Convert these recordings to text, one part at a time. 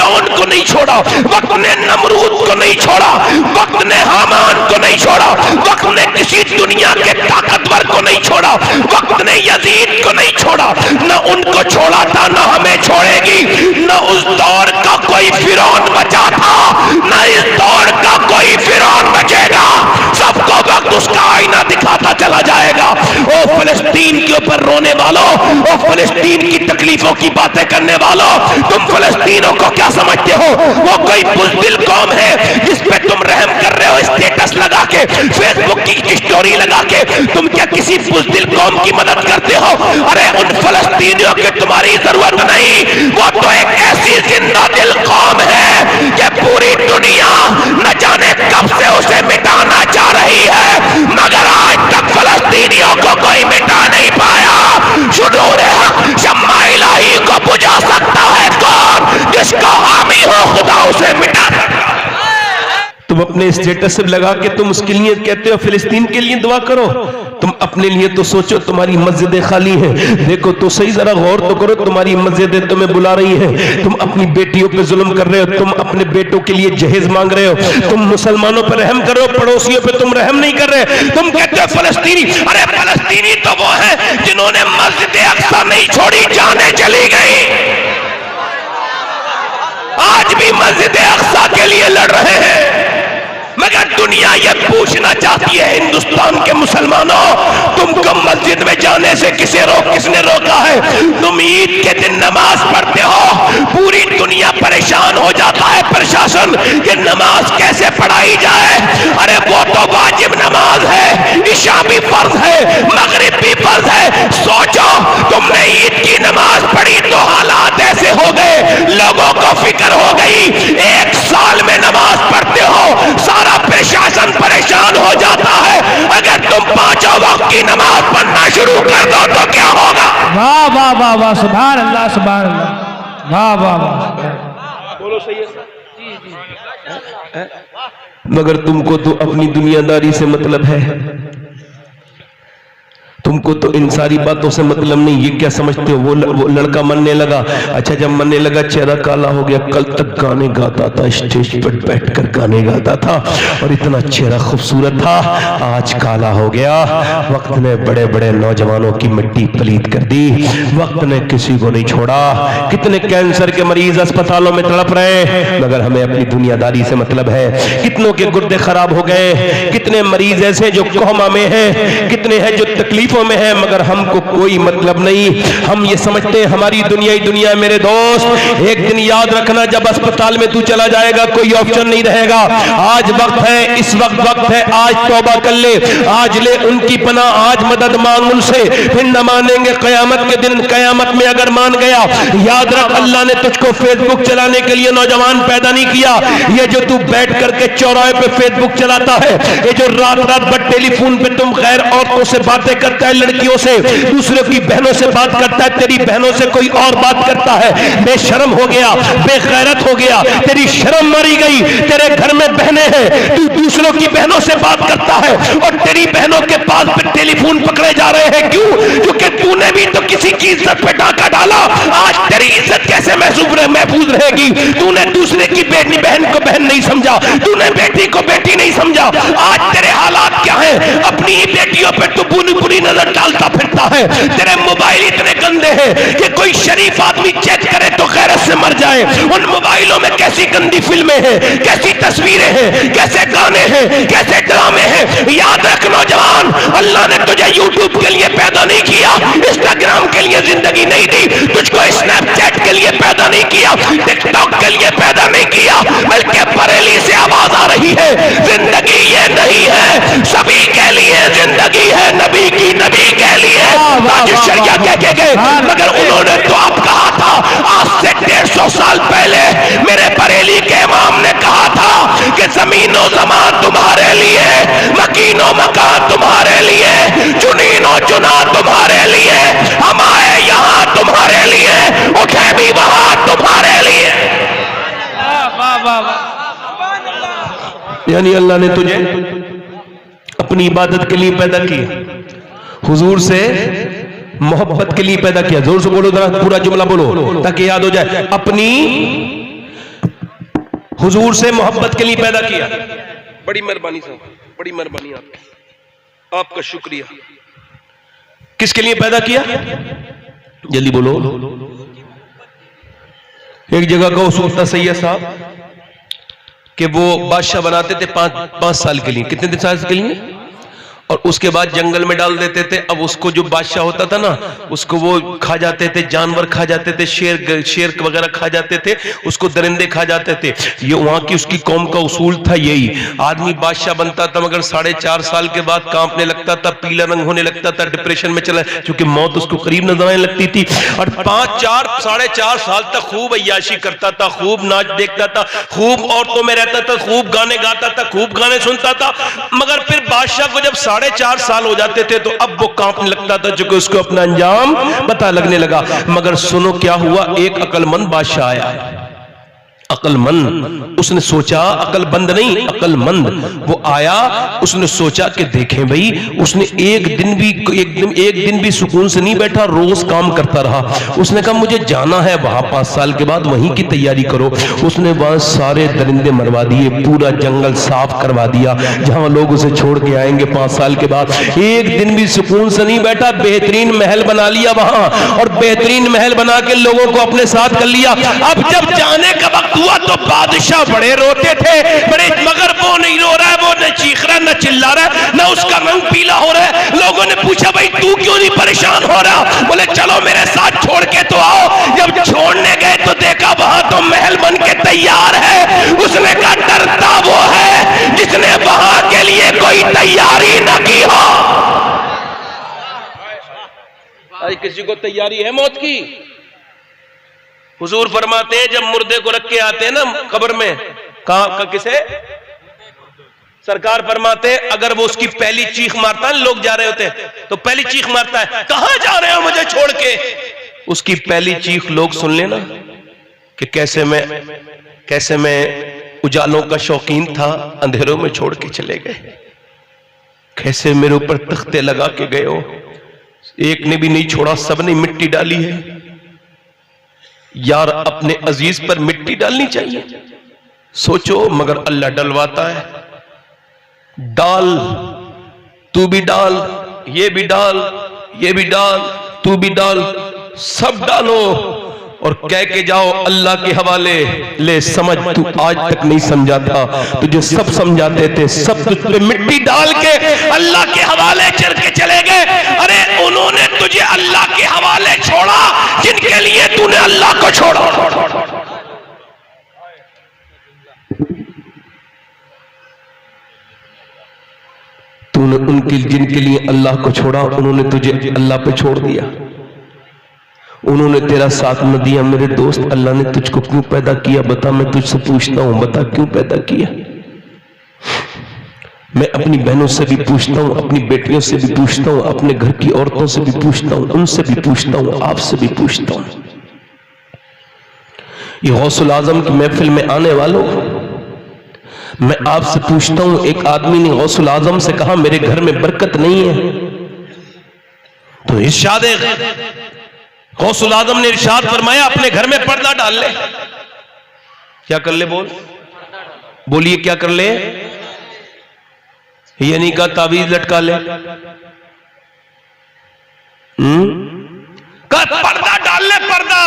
फिरौन को नहीं छोड़ा, वक्त ने नमरूद को नहीं छोड़ा, वक्त ने हामान को नहीं छोड़ा, वक्त ने किसी दुनिया के ताकतवर को नहीं छोड़ा, वक्त ने यजीद को नहीं छोड़ा, न उनको छोड़ा था न हमें छोड़ेगी। न उस दौर का कोई फिरौन बचा था, न इस दौर का कोई फिरौन बचेगा। सबको वक्त उसका आईना दिखाता चला जाएगा। ओ फिलिस्तीन के ऊपर रोने वालों, ओ फिलिस्तीन की तकलीफों की बातें करने वालों, तुम फिलिस्तीनों को क्या समझते हो? वो कोई बुज़दिल कौम है जिस पे तुम रहम कर रहे हो स्टेटस लगा के, फेसबुक की स्टोरी लगा के? तुम क्या किसी बुज़दिल कौम की मदद करते हो? अरे उन फिलिस्तीनियों की तुम्हारी जरूरत नहीं, वो तो एक ऐसी जिंदा दिल कौम है कि पूरी दुनिया न जाने कब से उसे मिटाना चाह रही है, मगर आज तक फिलिस्तीनियों को कोई मिटा नहीं पाया। शुरूर शम्मा इलाही को बुझा सकता है कौन? जिसका हामी हो खुदा उसे मिटा सकता है। तुम अपने स्टेटस से लगा के तुम उसके लिए कहते हो फिलिस्तीन के लिए दुआ करो, तुम अपने लिए तो सोचो तुम्हारी मस्जिदें खाली हैं। देखो तो सही, जरा गौर तो करो, तुम्हारी मस्जिदें तुम्हें बुला रही हैं। तुम अपनी बेटियों पे जुल्म कर रहे हो, तुम अपने बेटों के लिए जहेज मांग रहे हो, तुम मुसलमानों पर रहम करो, पड़ोसियों पे तुम रहम नहीं कर रहे। तुम कहते हो फलस्तीनी, अरे फलस्तीनी तो वो है जिन्होंने मस्जिद अक्सा नहीं छोड़ी, जाने चली गई, आज भी मस्जिद अक्सा के लिए लड़ रहे हैं। मगर दुनिया ये पूछना चाहती है हिंदुस्तान के मुसलमानों, तुमको मस्जिद में जाने से किसने रोका है? तुम ईद के दिन नमाज पढ़ते हो, पूरी दुनिया परेशान हो जाता है प्रशासन कि नमाज कैसे पढ़ाई जाए। अरे वो तो वाजिब नमाज है, इशा भी फर्ज है, मगरिब भी फर्ज है। सोचो तुमने ईद की नमाज पढ़ी तो हालात ऐसे हो गए, लोगों को फिक्र हो गई, एक साल में नमाज पढ़ते हो, सारा प्रशासन परेशान हो जाता है। अगर तुम पांचों वक्त की नमाज पढ़ना शुरू कर दो तो क्या होगा? वाह वाह वाह वाह, सुभान अल्लाह सुभान अल्लाह, वाह वाह वाह, बोलो सही है। मगर तुमको तो अपनी दुनियादारी से मतलब है, तुमको तो इन सारी बातों से मतलब नहीं। ये क्या समझते हो? वो लड़का मरने लगा, अच्छा जब मरने लगा चेहरा काला हो गया, कल तक गाने गाता था, स्टेज पर बैठकर गाने गाता था और इतना चेहरा खूबसूरत था, आज काला हो गया। वक्त ने बड़े बड़े नौजवानों की मिट्टी पलीत कर दी, वक्त ने किसी को नहीं छोड़ा। कितने कैंसर के मरीज अस्पतालों में तड़प रहे, मगर हमें अपनी दुनियादारी से मतलब है। कितनों के गुर्दे खराब हो गए, कितने मरीज ऐसे जो कोमा में हैं, कितने हैं जो तकलीफों में है, मगर हमको कोई मतलब नहीं। हम ये समझते हैं हमारी दुनिया ही दुनिया। मेरे दोस्त एक दिन याद रखना, जब अस्पताल में तू चला जाएगा कोई ऑप्शन नहीं रहेगा। आज वक्त है, इस वक्त है, आज तौबा कर ले, आज ले उनकी पनाह, आज मदद मांग उनसे, फिर न मानेंगे कयामत के दिन। कयामत में अगर मान गया, याद रख अल्लाह ने तुझको फेसबुक चलाने के लिए नौजवान पैदा नहीं किया। ये जो तू बैठ करके चौराहे पे फेसबुक चलाता है, ये जो रात रात भर टेलीफोन पे तुम गैर औरतों से बातें करता है, लड़कियों से, दूसरों की बहनों से बात करता है, तेरी बहनों से कोई और बात करता है, बेशर्म हो गया, बेगैरत हो गया, तेरी शर्म मरी गई। तेरे घर में बहनें हैं, तू दूसरों की बहनों से बात करता है और तेरी बहनों के पास पे टेलीफोन पकड़े जा रहे हैं। क्यों? क्योंकि तूने भी तो किसी की इज्जत पे डाका डाला। आज तेरी इज्जत कैसे महफूज रहेगी? तूने दूसरे की बेटी बहन को बहन नहीं समझा, तूने बेटी को बेटी नहीं समझा। आज तेरे हालात क्या है? अपनी ही बेटियों पर तू बुरी नजर डालता फिरता है। तेरे मोबाइल इतने गंदे हैं कि कोई शरीफ आदमी चेक करे तो गैरत से मर जाए। उन मोबाइलों में कैसी गंदी फिल्में हैं, कैसी तस्वीरें हैं, कैसे गाने हैं, कैसे ड्रामे हैं। याद रख नौजवान, अल्लाह ने तुझे यूट्यूब के लिए पैदा नहीं किया, इंस्टाग्राम के लिए जिंदगी नहीं दी, तुझको स्नैपचैट के लिए पैदा नहीं किया, टिकटॉक के लिए पैदा नहीं किया। बल्कि बरेली से आवाज आ रही है, जिंदगी ये नहीं है सभी के लिए, जिंदगी है नबी की, नबी के लिए शरिया कह गए। मगर उन्होंने तो आप कहा था आज से 150 साल पहले, मेरे बरेली के इमाम ने कहा था कि जमीनो जमान तुम्हारे लिए, मकीनो मकान तुम्हारे लिए, चुनीनो चुना तुम्हारे लिए, हम आए यहाँ तुम्हारे लिए, उठे भी वहां तुम्हारे लिए। यानी अल्लाह ने तुझे अपनी इबादत के लिए पैदा किया, हुजूर से मोहब्बत के लिए पैदा किया। जोर से बोलो, जरा पूरा जुमला बोलो ताकि याद हो जाए। अपनी हुजूर से मोहब्बत के लिए पैदा किया। बड़ी मेहरबानी साहब, बड़ी मेहरबानी आपकी, आपका शुक्रिया। किसके लिए पैदा किया? जल्दी बोलो। एक जगह का उसूल था सैयद साहब कि वो बादशाह बनाते थे 5 साल के लिए। कितने साल के लिए? और उसके बाद जंगल में डाल देते थे। अब उसको जो बादशाह होता था ना, उसको वो खा जाते थे, जानवर खा जाते थे, शेर वगैरह खा जाते थे, उसको दरिंदे खा जाते थे। ये वहां की उसकी कौम का उसूल था यही। आदमी बादशाह बनता था मगर 4.5 साल के बाद कांपने लगता था, पीला रंग होने लगता था, डिप्रेशन में चला, क्योंकि मौत उसको करीब नजर आने लगती थी। और 4.5 साल तक खूब अय्याशी करता था, खूब नाच देखता था, खूब औरतों में रहता था, खूब गाने गाता था, खूब गाने सुनता था। मगर फिर बादशाह को जब 4.5 साल हो जाते थे तो अब वो कांपने लगता था, जो कि उसको अपना अंजाम पता लगने लगा। मगर सुनो क्या हुआ, एक अक्लमंद बादशाह आया। अक्लमंद, उसने सोचा, अक्लबंद नहीं, अक्लमंद वो आया। उसने सोचा कि देखें भाई, उसने एक दिन भी सुकून से नहीं बैठा, रोज काम करता रहा। उसने कहा मुझे जाना है वहां 5 साल के बाद, वहीं की तैयारी करो। उसने वहां सारे दरिंदे मरवा दिए, पूरा जंगल साफ करवा दिया जहां लोग उसे छोड़ के आएंगे 5 साल के बाद। एक दिन भी सुकून से नहीं बैठा, बेहतरीन महल बना लिया वहां, और बेहतरीन महल बना के लोगों को अपने साथ कर लिया। अब जब जाने का वक्त हुआ तो बादशाह बड़े रोते थे, बड़े, मगर वो नहीं रो रहा है, वो न चीख रहा है, न चिल्ला रहा है, न उसका रंग पीला हो रहा है। लोगों ने पूछा भाई तू क्यों नहीं परेशान हो रहा? बोले चलो मेरे साथ छोड़ के तो आओ। जब छोड़ने गए तो देखा वहां तो महल बन के तैयार है। उसने कहा डरता वो है जिसने वहां के लिए कोई तैयारी न की हो। आज किसी को तैयारी है मौत की? हुजूर फरमाते हैं जब मुर्दे को रख के आते हैं ना कब्र में, कहां किसे? सरकार फरमाते हैं अगर वो उसकी पहली चीख मारता है, लोग जा रहे होते हैं तो पहली चीख मारता है, कहां जा रहे हो मुझे छोड़ के? उसकी पहली चीख लोग सुन लेना कि कैसे मैं उजालों का शौकीन था, अंधेरों में छोड़ के चले गए, कैसे मेरे ऊपर तख्ते लगा के गए हो, एक ने भी नहीं छोड़ा, सबने मिट्टी डाली है। यार अपने अजीज पर मिट्टी डालनी चाहिए, सोचो। मगर अल्लाह डलवाता है, डाल, तू भी डाल, ये भी डाल, ये भी डाल, तू भी डाल, सब डालो और कह के जाओ अल्लाह के हवाले ले। समझ तू आज तक नहीं समझा था, तुझे सब समझाते थे, सब तुझ पे मिट्टी डाल के अल्लाह के हवाले चल के चले गए। अरे उन्होंने तुझे अल्लाह के हवाले छोड़ा जिनके लिए तूने अल्लाह को छोड़ा। तूने जिनके लिए अल्लाह को छोड़ा, उन्होंने तुझे अल्लाह पे छोड़ दिया, उन्होंने तेरा साथ न दिया। मेरे दोस्त, अल्लाह ने तुझको क्यों पैदा किया बता? मैं तुझसे पूछता हूं, बता क्यों पैदा किया? मैं अपनी बहनों से भी पूछता हूं, अपनी बेटियों से भी पूछता हूं, अपने घर की औरतों से भी पूछता हूं, उनसे भी पूछता हूं, आपसे भी पूछता हूं। ये गौसुल आजम की महफिल में आने वालों, मैं आपसे पूछता हूं, एक आदमी ने गौसुल आजम से कहा मेरे घर में बरकत नहीं है, तो इरशाद गौसुल आजम ने इरशाद फरमाया अपने घर में पर्दा डाल ले। क्या कर ले? बोलिए क्या कर ले? ये नहीं कहा तावीज लटका ले, कहा पर्दा डाल ले, पर्दा।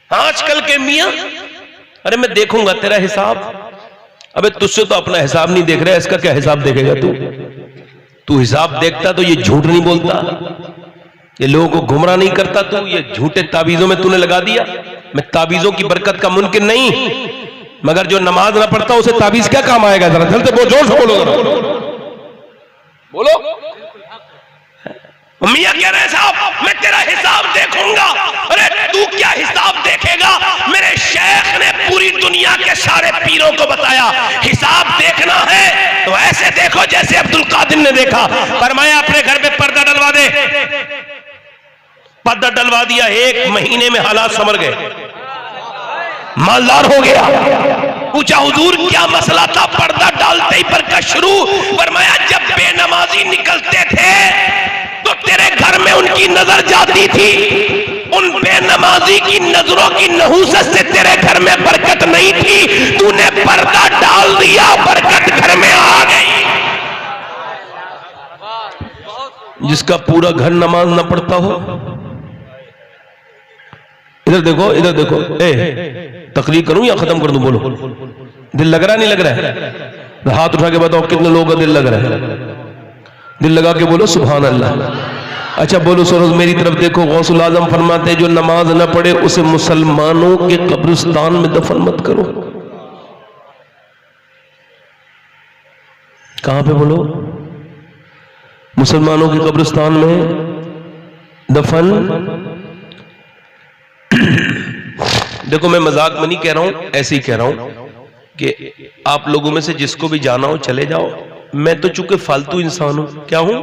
आजकल के मियां, अरे मैं देखूंगा तेरा हिसाब। अबे तुझसे तो अपना हिसाब नहीं देख रहा, इसका क्या हिसाब देखेगा तू हिसाब देखता तो ये झूठ नहीं बोलता, ये लोगों को गुमराह नहीं करता तू, ये झूठे ताबीजों में तूने लगा दिया। मैं ताबीजों की बरकत का मुमकिन नहीं, मगर जो नमाज ना पढ़ता उसे ताबीज क्या काम आएगा? जरा जल्दी बोलो, जोर से बोलो। मियां कह रहे साहब मैं तेरा हिसाब देखूंगा। अरे तू क्या हिसाब देखेगा? मेरे शेख ने पूरी दुनिया के सारे पीरों को बताया, हिसाब देखना है तो ऐसे देखो जैसे अब्दुल कादिर ने देखा। फरमाया अपने घर में पर्दा डलवा दे। पर्दा डलवा दिया, 1 महीने में हालात संभल गए, मालदार हो गया। पूछा हुजूर क्या मसला था? पर्दा डालते ही बरकत शुरू। फरमाया जब बेनमाजी निकलते थे तो तेरे घर में उनकी नजर जाती थी, उन बेनमाजी की नजरों की नहूसत से तेरे घर में बरकत नहीं थी, तूने पर्दा डाल दिया, बरकत घर में आ गई। जिसका पूरा घर नमाज ना पढ़ता हो, इधर देखो, इधर देखो, तकरीर करूं या खत्म कर दूं? बोलो, दिल लग रहा नहीं लग रहा है? हाथ उठा के बताओ कितने लोगों का दिल लग रहा है? दिल लगा के बोलो सुभान अल्लाह। अच्छा बोलो सरोज मेरी तरफ देखो, गौसुल आजम फरमाते हैं जो नमाज न पढ़े उसे मुसलमानों के कब्रिस्तान में दफन मत करो। कहां पे बोलो? मुसलमानों के कब्रिस्तान में दफन। देखो मैं मजाक में नहीं कह रहा हूं, ऐसे ही कह रहा हूं कि आप लोगों में से जिसको भी जाना हो चले जाओ। मैं तो चूंकि फालतू इंसान हूं, क्या हूं?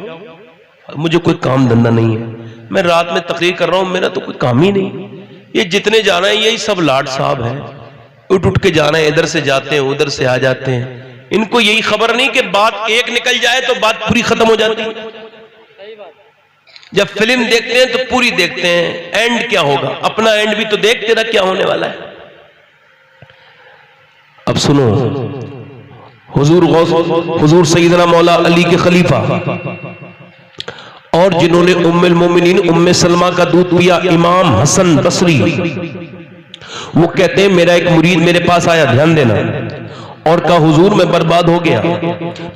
मुझे कोई काम धंधा नहीं है, मैं रात में तकरीर कर रहा हूं, मेरा तो कोई काम ही नहीं। ये जितने जाना है यही सब लाड साहब हैं, उठ उठ के जाना है, इधर से जाते हैं उधर से आ जाते हैं। इनको यही खबर नहीं कि बात एक निकल जाए तो बात पूरी खत्म हो जाती है। जब फिल्म देखते हैं तो पूरी देखते हैं, एंड क्या होगा? अपना एंड भी तो देख तेरा क्या होने वाला है। अब सुनो, हुजूर सैयदना मौला अली के खलीफा और जिन्होंने उम्मुल मोमिनीन उम्मे सलमा का दूध पिया, इमाम हसन बसरी, वो कहते हैं मेरा एक मुरीद मेरे पास आया, ध्यान देना, और कहा हुजूर मैं बर्बाद हो गया,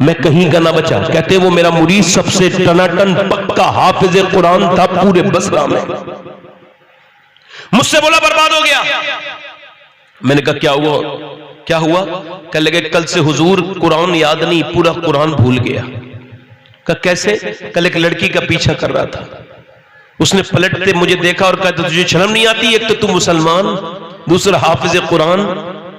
मैं कहीं का ना बचा। कहते वो मेरा मुरीद सबसे टनाटन पक्का हाफिज कुरान था पूरे बसरा में। मुझसे बोला बर्बाद हो गया। मैंने कहा क्या हुआ? क्या हुआ? कह लगे कल से हुजूर कुरान याद नहीं, पूरा कुरान भूल गया। कहा कैसे? कल एक लड़की का पीछा कर रहा था, उसने पलटते मुझे देखा और कहा तुझे शर्म नहीं आती? एक तो तू मुसलमान, दूसरा हाफिज कुरान,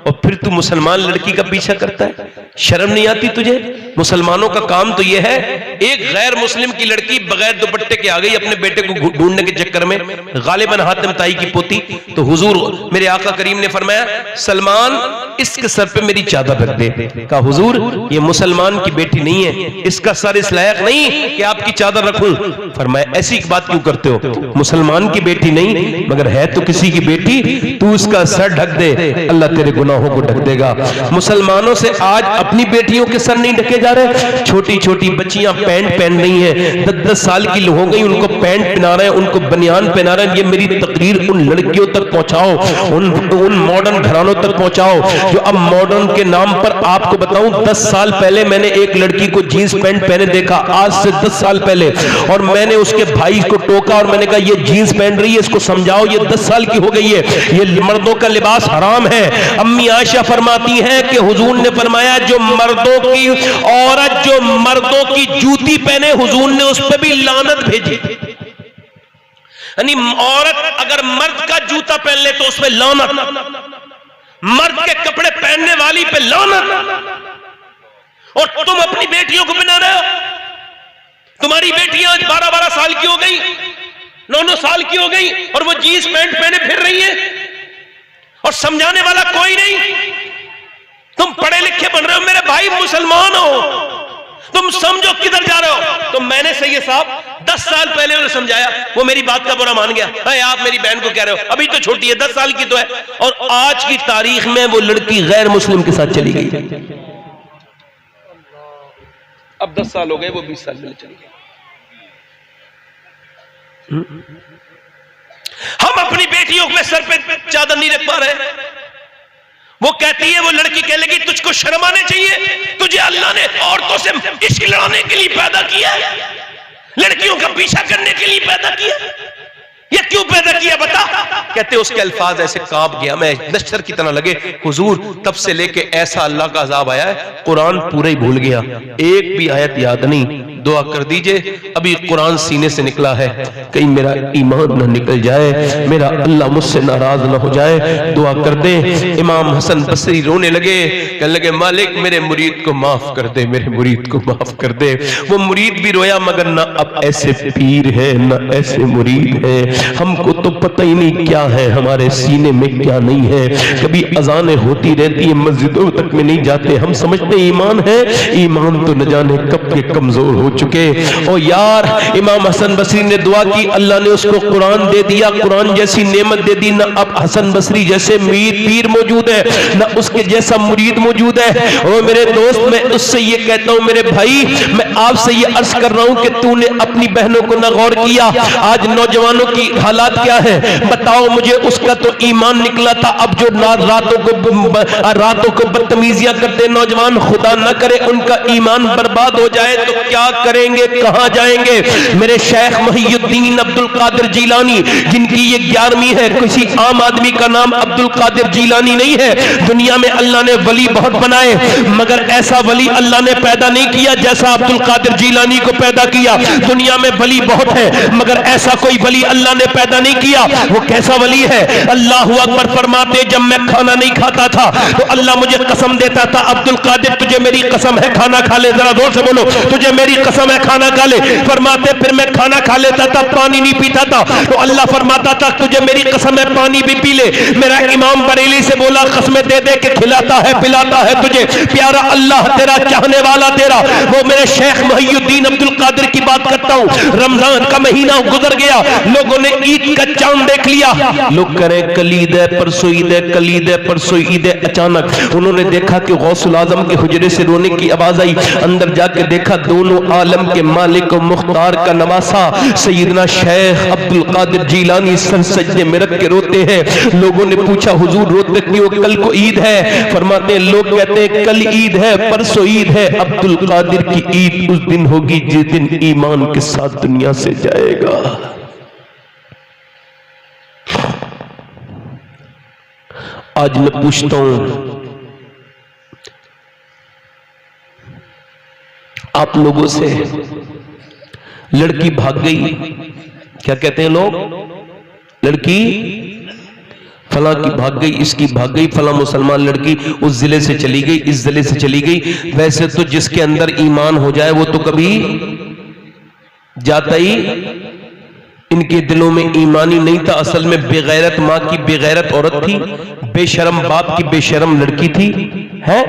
और फिर तू मुसलमान लड़की का पीछा करता है? शर्म नहीं आती तुझे? मुसलमानों का काम तो यह है, एक गैर मुस्लिम की लड़की बगैर दुपट्टे के आ गई अपने बेटे को ढूंढने के चक्कर में, गालिबन हातिम ताई की पोती, तो हुजूर मेरे आका करीम ने फरमाया सलमान इसके सर पे मेरी चादर रख दे। कहा हुजूर ये मुसलमान की बेटी नहीं है, इसका सर इस लायक नहीं कि आपकी चादर रखूं। फरमाया ऐसी बात क्यों करते हो? मुसलमान की बेटी नहीं मगर है तो किसी की बेटी, तू उसका सर ढक दे, अल्लाह तेरे गुनाहों को ढक देगा। मुसलमानों से आज अपनी बेटियों के सर नहीं ढके जा रहे। छोटी छोटी बच्चियां पैंट पहन रही हैं, 10-10 साल की हो गई, उनको पैंट पहना रहे हैं, उनको बनियान पहना रहे हैं। ये मेरी तकरीर उन लड़कियों तक पहुंचाओ, उन मॉडर्न घरानों तक पहुंचाओ जो अब मॉडर्न के नाम पर, आपको बताऊं 10 साल पहले मैंने एक लड़की को जीन्स पैंट पहने देखा, आज से 10 साल पहले, और मैंने उसके भाई को टोका और मैंने कहा ये जीन्स पहन रही है, इसको समझाओ, ये 10 साल की हो गई है, ये मर्दों का लिबास हराम है। अम्मी आयशा फरमाती हैं कि हुजूर ने फरमाया जो मर्दों की औरत जो मर्दों की जूती पहने, हुजूर ने उस पर भी लानत भेजी। यानी औरत अगर मर्द का जूता पहन ले तो उस पर लानत, मर्द के कपड़े पहनने वाली पे लानत। और तुम अपनी बेटियों को पहना रहे हो, तुम्हारी बेटियां आज 12-12 साल की हो गई, 9-9 साल की हो गई, और वो जीन्स पैंट पहने फिर रही है और समझाने वाला कोई नहीं। तुम पढ़े लिखे बन रहे हो, मेरे भाई मुसलमान हो, तुम समझो किधर जा रहे हो। तो मैंने सैयद साहब 10 साल पहले उन्हें समझाया, वो मेरी बात का बुरा मान गया। भाई आप मेरी बहन को कह रहे हो, अभी तो छोटी है, 10 साल की तो है, और आज की तारीख में वो लड़की गैर मुस्लिम के साथ चली गई। अब 10 साल हो गए, वो 20 साल पहले चली गई। हम अपनी बेटियों के सर पे चादर नहीं रख पा रहे। वो कहती है, वो लड़की कह लगी तुझको शर्म आने चाहिए, तुझे अल्लाह ने औरतों से इश्क लड़ाने के लिए पैदा किया है, लड़कियों का पीछा करने के लिए पैदा किया। ये क्यों पैदा किया बता? कहते उसके अल्फाज ऐसे कांप गया, मैं नश्तर की तरह लगे हुजूर, तब से लेके ऐसा अल्लाह का अजाब आया है, कुरान पूरा ही भूल गया, एक भी आयत याद नहीं। दुआ कर दीजिए, अभी कुरान सीने से निकला है, कहीं मेरा ईमान न निकल जाए, मेरा अल्लाह मुझसे नाराज न हो जाए, दुआ कर दे। इमाम हसन बसरी रोने लगे, कहने लगे मालिक मेरे मुरीद को माफ कर दे, मेरे मुरीद को माफ कर दे। वो मुरीद भी रोया, मगर ना अब ऐसे पीर है ना ऐसे मुरीद है, हमको तो पता ही नहीं क्या है हमारे सीने में क्या नहीं है। कभी अजानें होती रहती है, मस्जिदों तक में नहीं जाते, हम समझते ईमान है, ईमान तो न जाने कब के कमजोर हो चुके। ओ यार, इमाम हसन बसरी ने दुआ की, अल्लाह ने उसको कुरान दे दिया, कुरान जैसी नेमत दे दी। ना अब हसन बसरी जैसे पीर मौजूद है, ना उसके जैसा मुरीद मौजूद है। ओ मेरे दोस्त, मैं उससे ये कहता हूँ, मेरे भाई, मैं आपसे ये अर्ज कर रहा हूँ कि तूने अपनी बहनों को न गौर किया। आज नौजवानों की हालात क्या है बताओ मुझे। उसका तो ईमान निकला था, अब जो रातों को बदतमीजियां करते नौजवान, खुदा न करे उनका ईमान बर्बाद हो जाए तो क्या करेंगे, कहां जाएंगे। मेरे शेख मुहीउद्दीन अब्दुल कादिर जीलानी, जिनकी ये 11वीं है, किसी आम आदमी का नाम अब्दुल कादिर जीलानी नहीं है। दुनिया में अल्लाह ने वली बहुत बनाए, मगर ऐसा वली अल्लाह ने पैदा नहीं किया जैसा अब्दुल कादिर जीलानी को पैदा किया। दुनिया में वली बहुत है, मगर ऐसा कोई वली अल्लाह ने पैदा नहीं किया। वो कैसा वली है? अल्लाहु अकबर फरमाते, जब मैं खाना नहीं खाता था तो अल्लाह मुझे कसम देता था, अब्दुल कादिर तुझे मेरी कसम है खाना खा ले। जरा जोर से बोलो, तुझे मेरी कसम है खाना खा ले। फरमाते फिर मैं खाना खा लेता था, पानी नहीं पीता था, तो अल्लाह फरमाता था तुझे मेरी कसम है पानी भी पी ले। मेरा इमाम बरेली से बोला, कसमें दे दे के खिलाता है पिलाता है तुझे प्यारा अल्लाह, तेरा चाहने वाला तेरा। वो मेरे शेख मुहीउद्दीन अब्दुल कादिर की बात करता हूँ। रमजान का महीना गुजर गया, लोगों ने ईद का चांद देख लिया। लोग करें कल ईद है, परसों ईद है, कल ईद है, परसों ईद है। अचानक उन्होंने देखा कि गौसुल आजम के हुजरे से रोने की आवाज आई। अंदर जाके देखा दोनों आलम के मालिक और मुख्तार का नवासा सैयदना शेख अब्दुल कादिर जीलानी सर सजदे में रख के रोते हैं। लोगों ने पूछा हुजूर रोते क्यों, कल को ईद है। फरमाते हैं, लोग कहते हैं कल ईद है, परसों ईद है, अब्दुल कादिर की ईद उस दिन होगी जिस दिन ईमान के साथ दुनिया से जाएगा। आज मैं पूछता हूं आप लोगों से, लड़की भाग गई, क्या कहते हैं लोग, लड़की फला की भाग गई, इसकी भाग गई, फला मुसलमान लड़की उस जिले से चली गई, इस जिले से चली गई। वैसे तो जिसके अंदर ईमान हो जाए वो तो कभी जाता ही, इनके दिलों में ईमानी नहीं था। असल में बेगैरत माँ की बेगैरत औरत थी, बेशरम बाप की बेशरम लड़की थी, है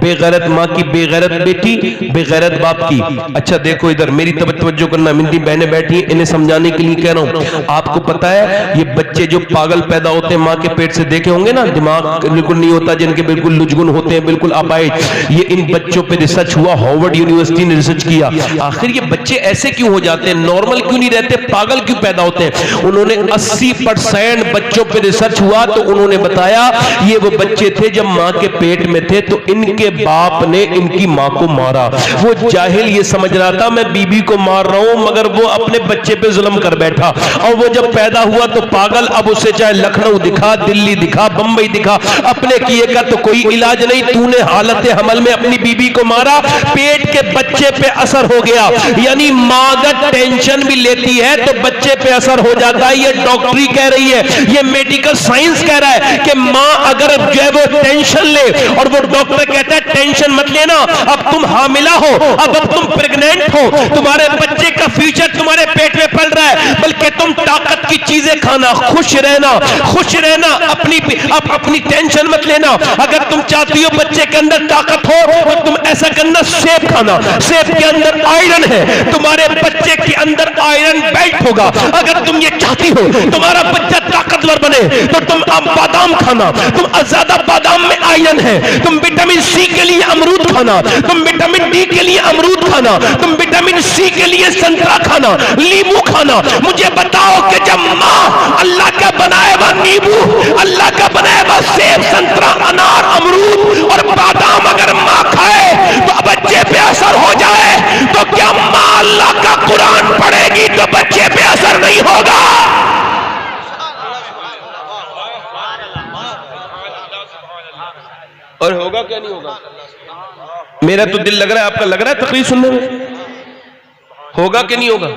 बेगैरत माँ की बेगैरत बेटी, बेगैरत बाप की। अच्छा देखो इधर, मेरी तवज्जो करना, मिंदी बहनें बैठी हैं, इन्हें समझाने के लिए कह रहा हूं। आपको पता है ये बच्चे जो पागल पैदा होते हैं माँ के पेट से, देखे होंगे ना, दिमाग बिल्कुल नहीं होता, जिनके बिल्कुल लुजगुन होते हैं, बिल्कुल अपाहिज, ये इन बच्चों पे रिसर्च हुआ, हार्वर्ड यूनिवर्सिटी ने रिसर्च किया। आखिर ये बच्चे ऐसे क्यों हो जाते हैं, नॉर्मल क्यों नहीं रहते, पागल क्यों पैदा होते हैं? उन्होंने 80% बच्चों पे रिसर्च हुआ तो उन्होंने बताया ये वो बच्चे थे जब माँ के पेट में थे तो इनके बाप ने इनकी माँ को मारा। वो जाहिल ये समझ रहा था मैं बीबी को मार रहा हूं, मगर वो अपने बच्चे पे जुल्म कर बैठा। और वो जब पैदा हुआ तो पागल, अब उसे चाहे लखनऊ दिखा, दिल्ली दिखा, बंबई दिखा, अपने किए का तो कोई इलाज नहीं। तूने हालत हमल में अपनी बीबी को मारा, पेट के बच्चे पे असर हो गया। यानी माँ अगर टेंशन भी लेती है तो बच्चे पे असर हो जाता है। ये डॉक्टरी कह रही है, ये मेडिकल साइंस कह रहा है कि माँ अगर जो है वो टेंशन ले, और वो डॉक्टर कहता है टेंशन मत लेना, अब तुम हामिला हो, अब तुम प्रेग्नेंट हो, तुम्हारे बच्चे का फ्यूचर तुम्हारे पेट में पल रहा है, बल्कि तुम ताकत की चीजें खाना, खुश रहना, अपनी टेंशन मत लेना। अगर तुम चाहती हो बच्चे के अंदर ताकत हो तो तुम ऐसा करना, सेब खाना, सेब के अंदर आयरन है, तुम्हारे बच्चे के अंदर आयरन बेल्ट होगा। अगर तुम ये चाहती हो तुम्हारा बच्चा ताकतवर बने तो तुम अब बादाम खाना, तुम ज्यादा बादाम में आयरन है, तुम विटामिन सी के लिए अमरूद खाना, तुम विटामिन डी के लिए अमरूद खाना, तुम विटामिन सी के लिए संतरा खाना, नींबू खाना। मुझे बताओ कि जब माँ अल्लाह का बनाया हुआ नींबू, अल्लाह का बनाया हुआ सेब, संतरा, अनार, अमरूद और बादाम अगर माँ खाए तो बच्चे पे असर हो जाए, तो क्या माँ अल्लाह का कुरान पढ़ेगी तो बच्चे पे असर नहीं होगा? और होगा क्या नहीं होगा? मेरा तो दिल लग रहा है, आपका लग रहा है तकरीर सुनने में? होगा कि नहीं होगा?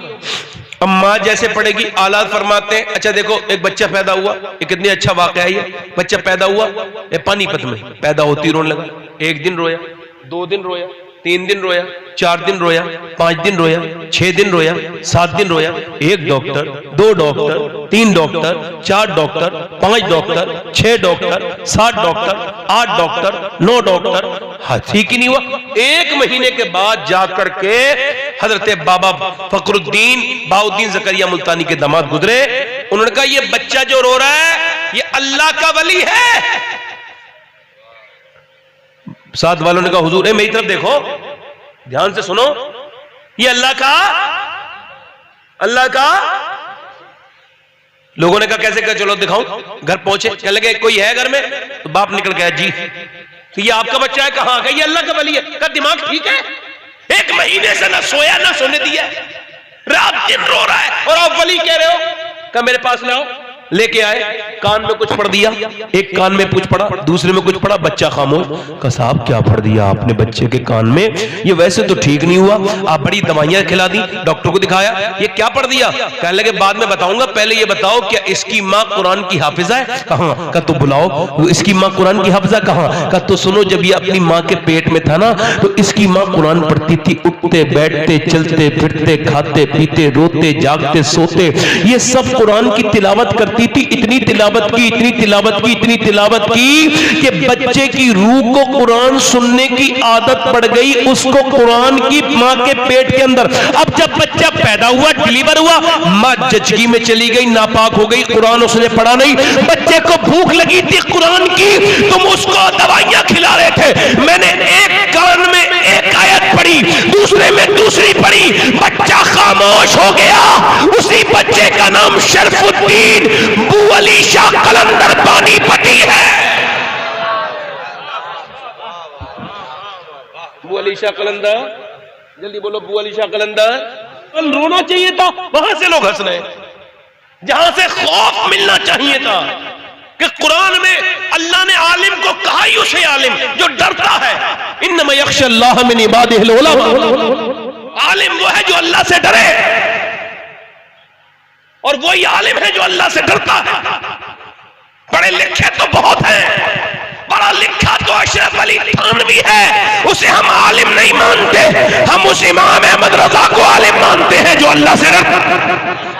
अब माँ जैसे पढ़ेगी, आलात फरमाते हैं। अच्छा देखो, एक बच्चा पैदा हुआ, ये कितनी अच्छा वाकया है। ये बच्चा पैदा हुआ, ये पानीपत में पैदा होती रोने लगा। 1 दिन रोया, 2 दिन रोया, 3 दिन रोया, 4 दिन रोया, 5 दिन रोया, 6 दिन रोया, 7 दिन रोया। 1 doctor, 2 doctor, 3 doctor, 4 doctor, 5 doctor, 6 doctor, 7 doctor, 8 doctor, 9 doctor, ठीक ही नहीं हुआ। 1 महीने के बाद जाकर के हजरत बाबा फखरुद्दीन बाउद्दीन जकरिया मुल्तानी के दामाद गुजरे, उन्होंने कहा ये बच्चा जो रो रहा है ये अल्लाह का वली है। साथ वालों ने कहा हुजूर मेरी तरफ देखो, ध्यान से सुनो, ये अल्लाह का। लोगों ने कहा कैसे कर, चलो दिखाऊं। घर पहुंचे, कहने लगे कोई है घर में? तो बाप निकल गया जी। तो ये आपका बच्चा है? कहां? ये अल्लाह का वली है। का दिमाग ठीक है? 1 महीने से ना सोया ना सोने दिया, रात दिन रो रहा है और आप वली कह रहे हो? का मेरे पास लाओ। लेके आए, कान में कुछ पढ़ दिया, एक कान में कुछ पढ़ा, दूसरे में कुछ पढ़ा, बच्चा खामोश। का साहब क्या पढ़ दिया आपने बच्चे के कान में? ये वैसे तो ठीक नहीं हुआ, आप बड़ी दवाइयां खिला दी, डॉक्टर को दिखाया, ये क्या पढ़ दिया? कहने लगे बाद में बताऊंगा, पहले ये बताओ क्या इसकी माँ कुरान की हाफिजा है? कहां? का तो बुलाओ। इसकी माँ कुरान की हाफिजा कहां? का तो सुनो, जब ये अपनी माँ के पेट में था ना तो इसकी माँ कुरान पढ़ती थी, उठते बैठते चलते फिरते खाते पीते रोते जागते सोते ये सब कुरान की तिलावत करती थी। इतनी तिलावत की, इतनी तिलावत की, इतनी तिलावत की कि बच्चे की रूह को कुरान सुनने की आदत पड़ गई, उसको कुरान की मां के पेट के अंदर। अब जब बच्चा पैदा हुआ, डिलीवर हुआ, मां जचगी में चली गई, नापाक हो गई, कुरान उसने पढ़ा नहीं। बच्चे को भूख लगी थी कुरान की, तुम उसको दवाइयां खिला रहे थे। मैंने एक कान में एक आयत पढ़ी, दूसरे में दूसरी पढ़ी, बच्चा खामोश हो गया। उसी बच्चे का नाम शरफुद्दीन बू अली शाह कलंदर पानीपती है। बू अली शाह कलंदर, जल्दी बोलो, बू अली शाह कलंदर। कल रोना चाहिए था, वहां से लोग हंस रहे, जहां से खौफ मिलना चाहिए था कि कुरान में अल्लाह ने आलिम को कहा ही उसे आलिम जो डरता है। इन्नमा यख्शल्लाह मिन इबादिहिल उलमा, आलिम वो है जो अल्लाह से डरे, और वही आलिम है जो अल्लाह से डरता है। पढ़े लिखे तो बहुत हैं, पढ़ा लिखा तो अशरफ अली थानवी है, उसे हम आलिम नहीं मानते, हम उस इमाम अहमद रजा को आलिम मानते हैं जो अल्लाह से डरता है।